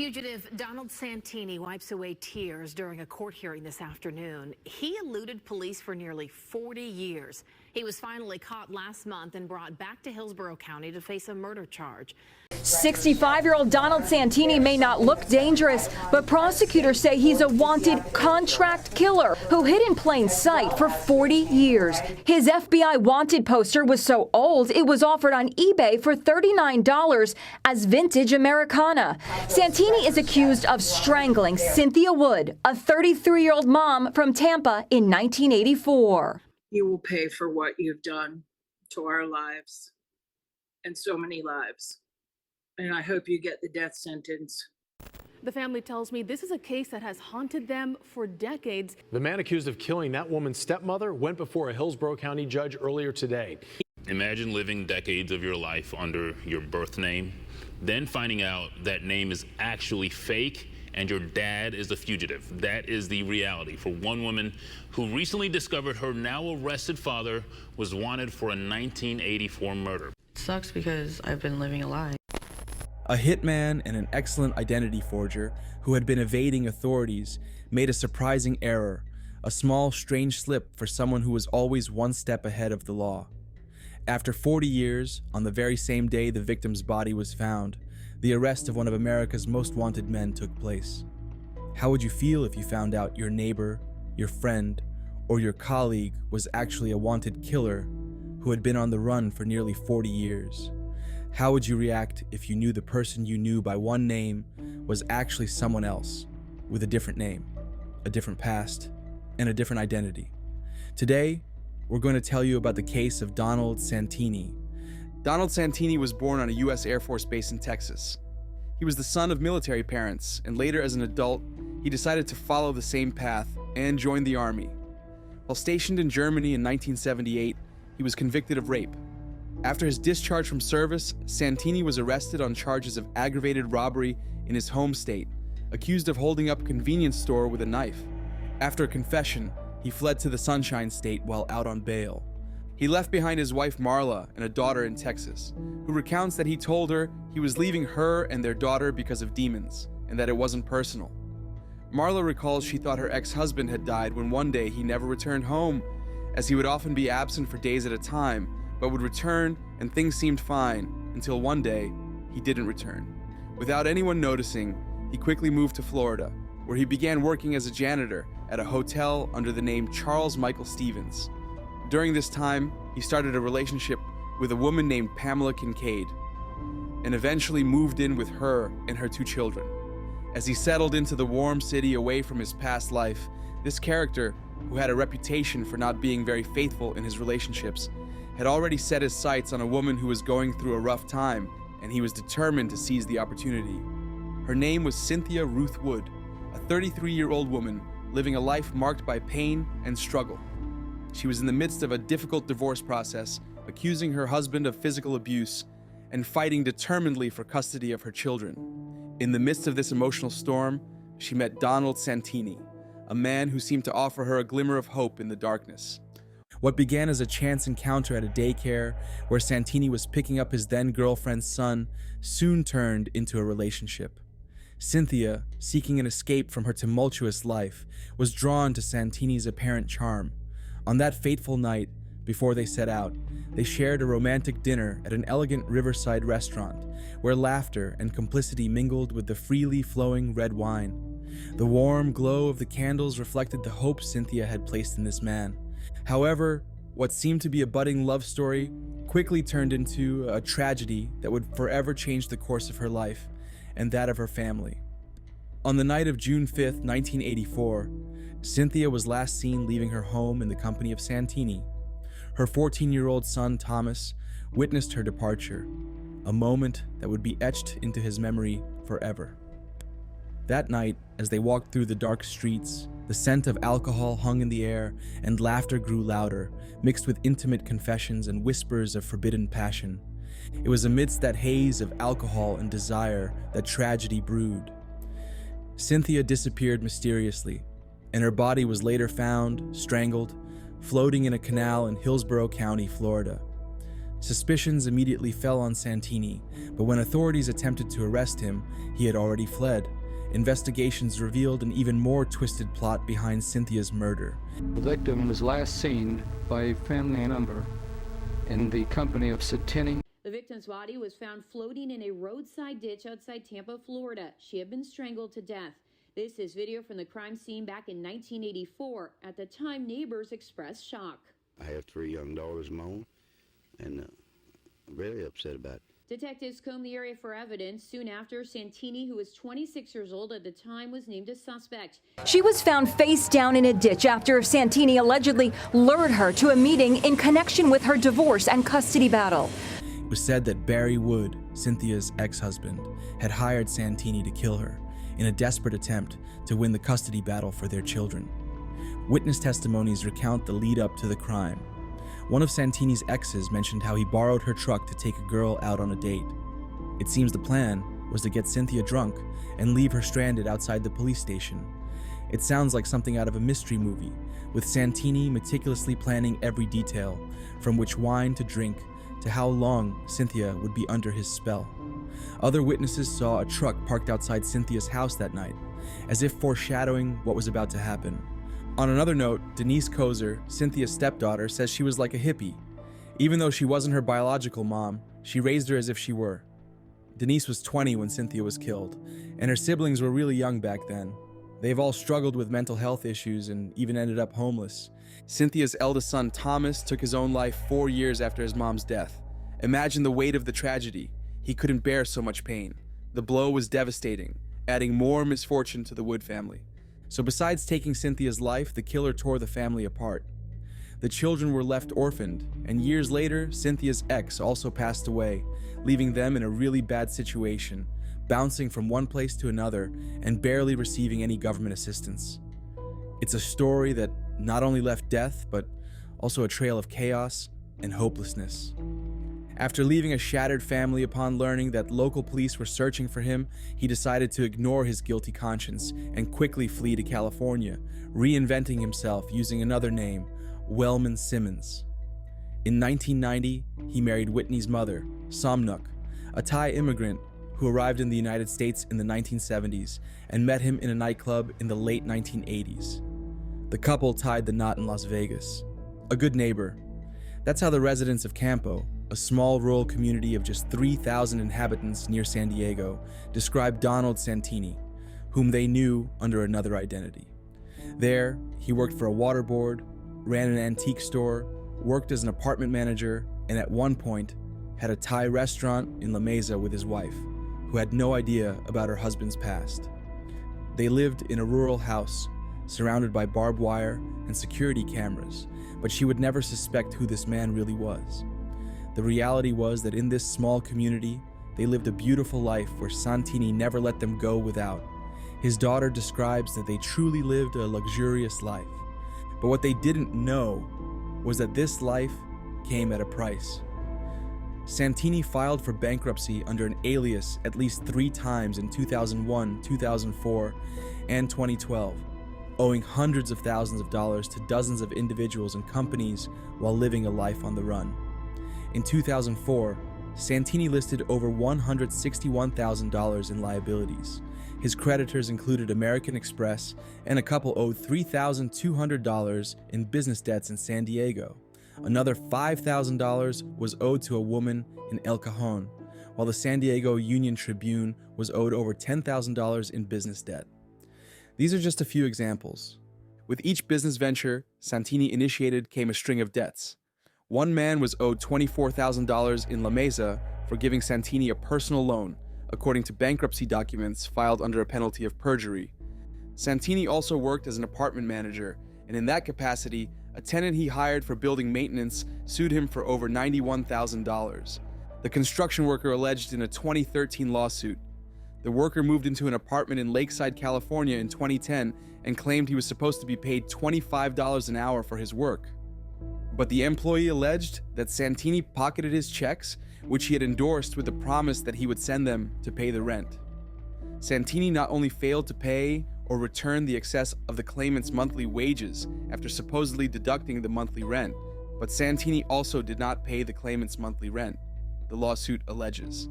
Fugitive Donald Santini wipes away tears during a court hearing this afternoon. He eluded police for nearly 40 years. He was finally caught last month and brought back to Hillsborough County to face a murder charge. 65-year-old Donald Santini may not look dangerous, but prosecutors say he's a wanted contract killer who hid in plain sight for 40 years. His FBI wanted poster was so old it was offered on eBay for $39 as vintage Americana. Santini is accused of strangling Cynthia Wood, a 33-year-old mom from Tampa in 1984. You will pay for what you've done to our lives and so many lives. And I hope you get the death sentence. The family tells me this is a case that has haunted them for decades. The man accused of killing that woman's stepmother went before a Hillsborough County judge earlier today. Imagine living decades of your life under your birth name, then finding out that name is actually fake and your dad is a fugitive. That is the reality for one woman who recently discovered her now arrested father was wanted for a 1984 murder. It sucks because I've been living a lie. A hitman and an excellent identity forger who had been evading authorities made a surprising error, a small, strange slip for someone who was always one step ahead of the law. After 40 years, on the very same day the victim's body was found, the arrest of one of America's most wanted men took place. How would you feel if you found out your neighbor, your friend, or your colleague was actually a wanted killer who had been on the run for nearly 40 years? How would you react if you knew the person you knew by one name was actually someone else with a different name, a different past, and a different identity? Today, we're going to tell you about the case of Donald Santini. Donald Santini was born on a U.S. Air Force base in Texas. He was the son of military parents, and later as an adult, he decided to follow the same path and joined the Army. While stationed in Germany in 1978, he was convicted of rape. After his discharge from service, Santini was arrested on charges of aggravated robbery in his home state, accused of holding up a convenience store with a knife. After a confession, he fled to the Sunshine State while out on bail. He left behind his wife Marla and a daughter in Texas, who recounts that he told her he was leaving her and their daughter because of demons, and that it wasn't personal. Marla recalls she thought her ex-husband had died when one day he never returned home, as he would often be absent for days at a time, but would return and things seemed fine until one day he didn't return. Without anyone noticing, he quickly moved to Florida, where he began working as a janitor at a hotel under the name Charles Michael Stevens. During this time, he started a relationship with a woman named Pamela Kincaid, and eventually moved in with her and her 2 children. As he settled into the warm city away from his past life, this character, who had a reputation for not being very faithful in his relationships, had already set his sights on a woman who was going through a rough time, and he was determined to seize the opportunity. Her name was Cynthia Ruth Wood, a 33-year-old woman living a life marked by pain and struggle. She was in the midst of a difficult divorce process, accusing her husband of physical abuse and fighting determinedly for custody of her children. In the midst of this emotional storm, she met Donald Santini, a man who seemed to offer her a glimmer of hope in the darkness. What began as a chance encounter at a daycare where Santini was picking up his then-girlfriend's son soon turned into a relationship. Cynthia, seeking an escape from her tumultuous life, was drawn to Santini's apparent charm. On that fateful night, before they set out, they shared a romantic dinner at an elegant riverside restaurant where laughter and complicity mingled with the freely flowing red wine. The warm glow of the candles reflected the hope Cynthia had placed in this man. However, what seemed to be a budding love story quickly turned into a tragedy that would forever change the course of her life and that of her family. On the night of June 5th, 1984, Cynthia was last seen leaving her home in the company of Santini. Her 14-year-old son, Thomas, witnessed her departure, a moment that would be etched into his memory forever. That night, as they walked through the dark streets, the scent of alcohol hung in the air, and laughter grew louder, mixed with intimate confessions and whispers of forbidden passion. It was amidst that haze of alcohol and desire that tragedy brewed. Cynthia disappeared mysteriously, and her body was later found, strangled, floating in a canal in Hillsborough County, Florida. Suspicions immediately fell on Santini, but when authorities attempted to arrest him, he had already fled. Investigations revealed an even more twisted plot behind Cynthia's murder. The victim was last seen by a family member in the company of Santini. The victim's body was found floating in a roadside ditch outside Tampa, Florida. She had been strangled to death. This is video from the crime scene back in 1984. At the time, neighbors expressed shock. I have 3 young daughters of my own, and really upset about it. Detectives combed the area for evidence. Soon after, Santini, who was 26 years old at the time, was named a suspect. She was found face down in a ditch after Santini allegedly lured her to a meeting in connection with her divorce and custody battle. It was said that Barry Wood, Cynthia's ex-husband, had hired Santini to kill her in a desperate attempt to win the custody battle for their children. Witness testimonies recount the lead up to the crime. One of Santini's exes mentioned how he borrowed her truck to take a girl out on a date. It seems the plan was to get Cynthia drunk and leave her stranded outside the police station. It sounds like something out of a mystery movie, with Santini meticulously planning every detail, from which wine to drink to how long Cynthia would be under his spell. Other witnesses saw a truck parked outside Cynthia's house that night, as if foreshadowing what was about to happen. On another note, Denise Kozer, Cynthia's stepdaughter, says she was like a hippie. Even though she wasn't her biological mom, she raised her as if she were. Denise was 20 when Cynthia was killed, and her siblings were really young back then. They've all struggled with mental health issues and even ended up homeless. Cynthia's eldest son, Thomas, took his own life 4 years after his mom's death. Imagine the weight of the tragedy. He couldn't bear so much pain. The blow was devastating, adding more misfortune to the Wood family. So besides taking Cynthia's life, the killer tore the family apart. The children were left orphaned, and years later, Cynthia's ex also passed away, leaving them in a really bad situation, bouncing from one place to another and barely receiving any government assistance. It's a story that not only left death, but also a trail of chaos and hopelessness. After leaving a shattered family upon learning that local police were searching for him, he decided to ignore his guilty conscience and quickly flee to California, reinventing himself using another name, Wellman Simmons. In 1990, he married Whitney's mother, Somnuk, a Thai immigrant who arrived in the United States in the 1970s and met him in a nightclub in the late 1980s. The couple tied the knot in Las Vegas. A good neighbor. That's how the residents of Campo, a small rural community of just 3,000 inhabitants near San Diego, described Donald Santini, whom they knew under another identity. There, he worked for a water board, ran an antique store, worked as an apartment manager, and at one point had a Thai restaurant in La Mesa with his wife, who had no idea about her husband's past. They lived in a rural house, surrounded by barbed wire and security cameras, but she would never suspect who this man really was. The reality was that in this small community, they lived a beautiful life where Santini never let them go without. His daughter describes that they truly lived a luxurious life. But what they didn't know was that this life came at a price. Santini filed for bankruptcy under an alias at least 3 times in 2001, 2004, and 2012, owing hundreds of thousands of dollars to dozens of individuals and companies while living a life on the run. In 2004, Santini listed over $161,000 in liabilities. His creditors included American Express, and a couple owed $3,200 in business debts in San Diego. Another $5,000 was owed to a woman in El Cajon, while the San Diego Union Tribune was owed over $10,000 in business debt. These are just a few examples. With each business venture Santini initiated came a string of debts. One man was owed $24,000 in La Mesa for giving Santini a personal loan, according to bankruptcy documents filed under a penalty of perjury. Santini also worked as an apartment manager, and in that capacity, a tenant he hired for building maintenance sued him for over $91,000. The construction worker alleged in a 2013 lawsuit. The worker moved into an apartment in Lakeside, California in 2010 and claimed he was supposed to be paid $25 an hour for his work. But the employee alleged that Santini pocketed his checks, which he had endorsed with the promise that he would send them to pay the rent. Santini not only failed to pay or return the excess of the claimant's monthly wages after supposedly deducting the monthly rent, But Santini also did not pay the claimant's monthly rent, the lawsuit alleges.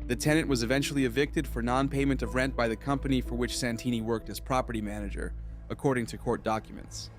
The tenant was eventually evicted for non-payment of rent by the company for which Santini worked as property manager, according to court documents.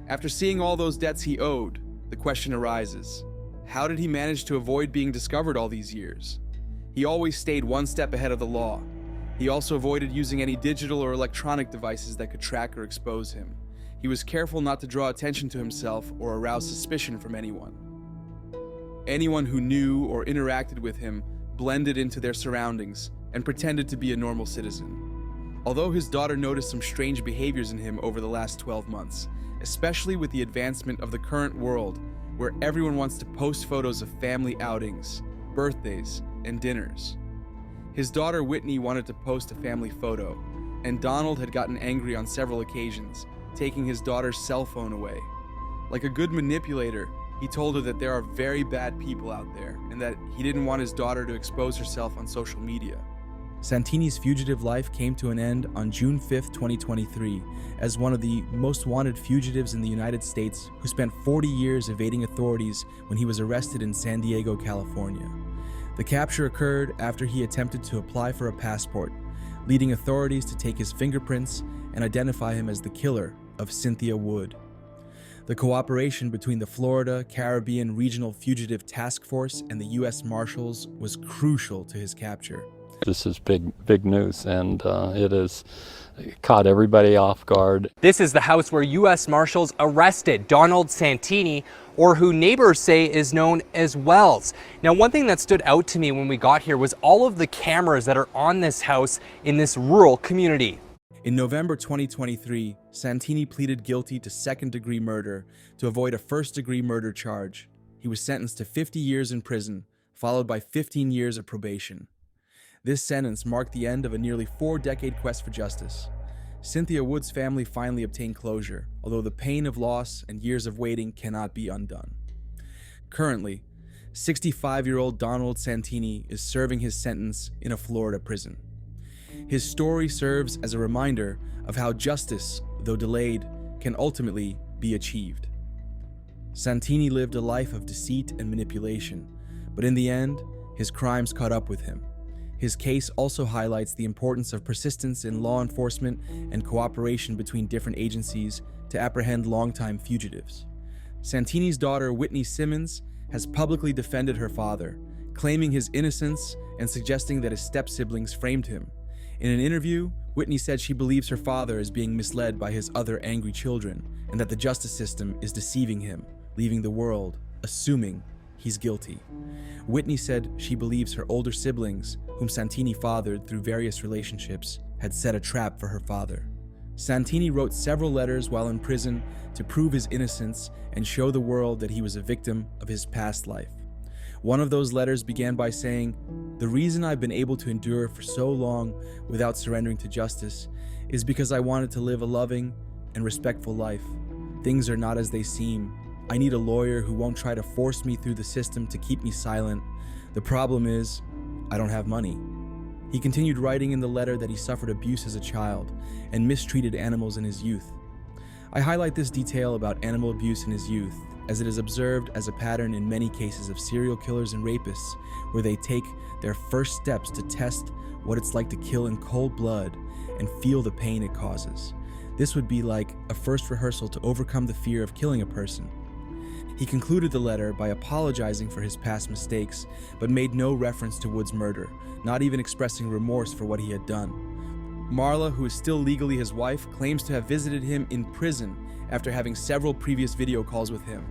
After seeing all those debts he owed, the question arises, how did he manage to avoid being discovered all these years? He always stayed one step ahead of the law. He also avoided using any digital or electronic devices that could track or expose him. He was careful not to draw attention to himself or arouse suspicion from anyone. Anyone who knew or interacted with him blended into their surroundings and pretended to be a normal citizen. Although his daughter noticed some strange behaviors in him over the last 12 months, especially with the advancement of the current world, where everyone wants to post photos of family outings, birthdays, and dinners. His daughter Whitney wanted to post a family photo, and Donald had gotten angry on several occasions, taking his daughter's cell phone away. Like a good manipulator, he told her that there are very bad people out there and that he didn't want his daughter to expose herself on social media. Santini's fugitive life came to an end on June 5, 2023, as one of the most wanted fugitives in the United States who spent 40 years evading authorities when he was arrested in San Diego, California. The capture occurred after he attempted to apply for a passport, leading authorities to take his fingerprints and identify him as the killer of Cynthia Wood. The cooperation between the Florida Caribbean Regional Fugitive Task Force and the U.S. Marshals was crucial to his capture. This is big news, and it has caught everybody off guard. This is the house where U.S. Marshals arrested Donald Santini, or who neighbors say is known as Wells. Now, one thing that stood out to me when we got here was all of the cameras that are on this house in this rural community. In November 2023, Santini pleaded guilty to second-degree murder to avoid a first-degree murder charge. He was sentenced to 50 years in prison, followed by 15 years of probation. This sentence marked the end of a nearly 4-decade quest for justice. Cynthia Wood's family finally obtained closure, although the pain of loss and years of waiting cannot be undone. Currently, 65-year-old Donald Santini is serving his sentence in a Florida prison. His story serves as a reminder of how justice, though delayed, can ultimately be achieved. Santini lived a life of deceit and manipulation, but in the end, his crimes caught up with him. His case also highlights the importance of persistence in law enforcement and cooperation between different agencies to apprehend longtime fugitives. Santini's daughter, Whitney Simmons, has publicly defended her father, claiming his innocence and suggesting that his step-siblings framed him. In an interview, Whitney said she believes her father is being misled by his other angry children and that the justice system is deceiving him, leaving the world assuming he's guilty. Whitney said she believes her older siblings, whom Santini fathered through various relationships, had set a trap for her father. Santini wrote several letters while in prison to prove his innocence and show the world that he was a victim of his past life. One of those letters began by saying, "The reason I've been able to endure for so long without surrendering to justice is because I wanted to live a loving and respectful life. Things are not as they seem. I need a lawyer who won't try to force me through the system to keep me silent. The problem is, I don't have money." He continued writing in the letter that he suffered abuse as a child and mistreated animals in his youth. I highlight this detail about animal abuse in his youth as it is observed as a pattern in many cases of serial killers and rapists, where they take their first steps to test what it's like to kill in cold blood and feel the pain it causes. This would be like a first rehearsal to overcome the fear of killing a person. He concluded the letter by apologizing for his past mistakes, but made no reference to Wood's murder, not even expressing remorse for what he had done. Marla, who is still legally his wife, claims to have visited him in prison after having several previous video calls with him.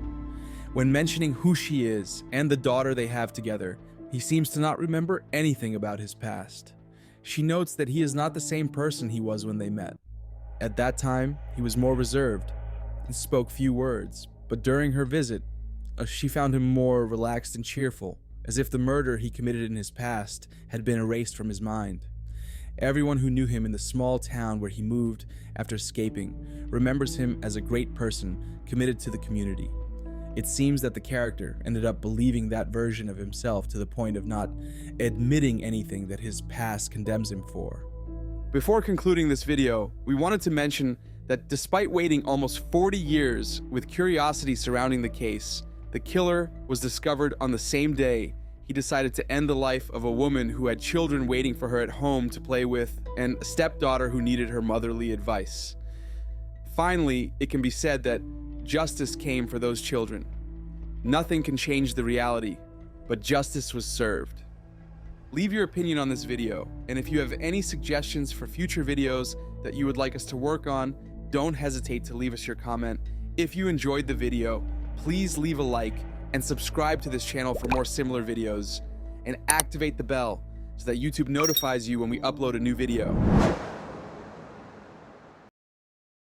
When mentioning who she is and the daughter they have together, he seems to not remember anything about his past. She notes that he is not the same person he was when they met. At that time, he was more reserved and spoke few words, but during her visit, she found him more relaxed and cheerful, as if the murder he committed in his past had been erased from his mind. Everyone who knew him in the small town where he moved after escaping remembers him as a great person committed to the community. It seems that the character ended up believing that version of himself to the point of not admitting anything that his past condemns him for. Before concluding this video, we wanted to mention that despite waiting almost 40 years with curiosity surrounding the case, The killer was discovered on the same day he decided to end the life of a woman who had children waiting for her at home to play with and a stepdaughter who needed her motherly advice. Finally, it can be said that justice came for those children. Nothing can change the reality, but justice was served. Leave your opinion on this video, and if you have any suggestions for future videos that you would like us to work on, don't hesitate to leave us your comment. If you enjoyed the video, please leave a like and subscribe to this channel for more similar videos, and activate the bell so that YouTube notifies you when we upload a new video.